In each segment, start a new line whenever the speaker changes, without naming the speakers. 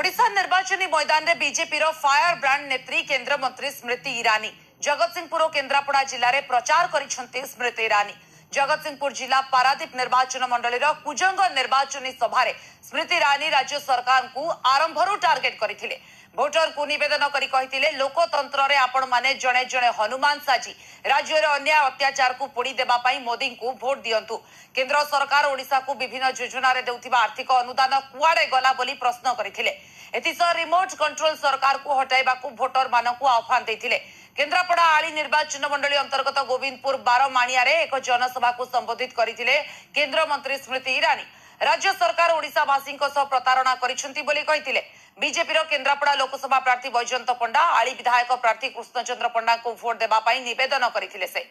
ओडिशा निर्वाचनी मैदान में BJP fire brand नेत्री केंद्र मंत्री स्मृति ईरानी जगतसिंहपुर केन्द्रापड़ा जिले में प्रचार करिसेंती स्मृति ईरानी जगतसिंहपुर जिला पारादीप निर्वाचन मंडल कुजंग निर्वाचनी सभा स्मृति ईरानी राज्य सरकार को आरंभरू टार्गेट करथिले। भोटर को निवेदन करी कहिथिले लोकतंत्र रे आपण माने जणे जणे हनुमान साजी राज्य रे अन्याय अत्याचार को पोड़ी देबा पई मोदी को वोट दियंतु। केंद्र सरकार ओडिशा को विभिन्न योजना रे देउथिबा आर्थिक अनुदान कुआडे गला बोली प्रश्न करथिले। एथिसह रिमोट कंट्रोल सरकार को हटाइबा को भोटर मानकु आह्वान देथिले। केन्द्रापड़ा आली निर्वाचन मंडली अंतर्गत गोविंदपुर बारमाणिया रे एक जनसभा को संबोधित करथिले केंद्र मंत्री स्मृति ईरानी। राज्य सरकार ओडिशावासी प्रतारणा करिसेंती बोली कहिथिले। बीजेपी केन्द्रापड़ा लोकसभा प्रार्थी बैजयंत पंडा आली विधायक प्रार्थी कृष्णचंद्र पंडा को भोट देबा पई निवेदन करथिले। से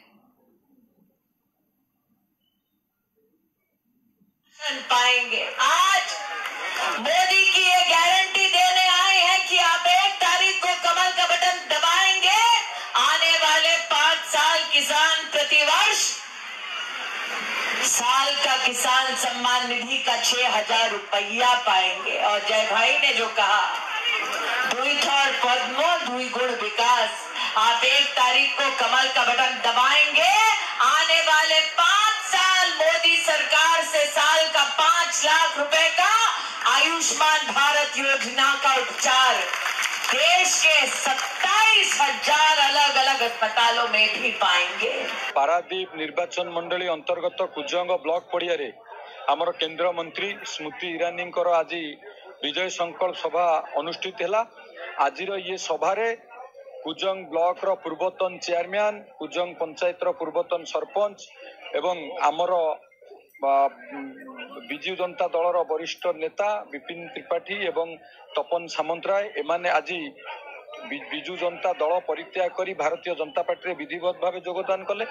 पाएंगे आज मोदी की ये गारंटी देने आए हैं कि आप 1 तारीख को कमल का बटन दबाएंगे। आने वाले 5 साल किसान प्रतिवर्ष साल का किसान सम्मान निधि का 6,000 रुपया पाएंगे। और जय भाई ने जो कहा दुई थर पद्मो दुई गुण विकास, आप 1 तारीख को कमल का बटन दबाएंगे। आने वाले 5 साल मोदी सरकार से साल का 5 लाख रुपए का आयुष्मान भारत योजना का उपचार देश के 27,000 अलग अलग अस्पतालों में भी पाएंगे।
पारादीप निर्वाचन मंडली अंतर्गत कुजंग ब्लॉक पड़िया रे आमर केंद्र मंत्री स्मृति ईरानी आज विजय संकल्प सभा अनुष्ठित है। आज ये सभा कुजंग ब्लॉक रो पूर्वतन चेयरमैन, कुजंग पंचायत रो पूर्वतन सरपंच एवं आमर विजु जनता दल वरिष्ठ नेता विपिन त्रिपाठी एवं तपन सामंतराय एमाने आज विजु जनता दल परित्याग करी भारतीय जनता पार्टी विधिवत भाव योगदान कले।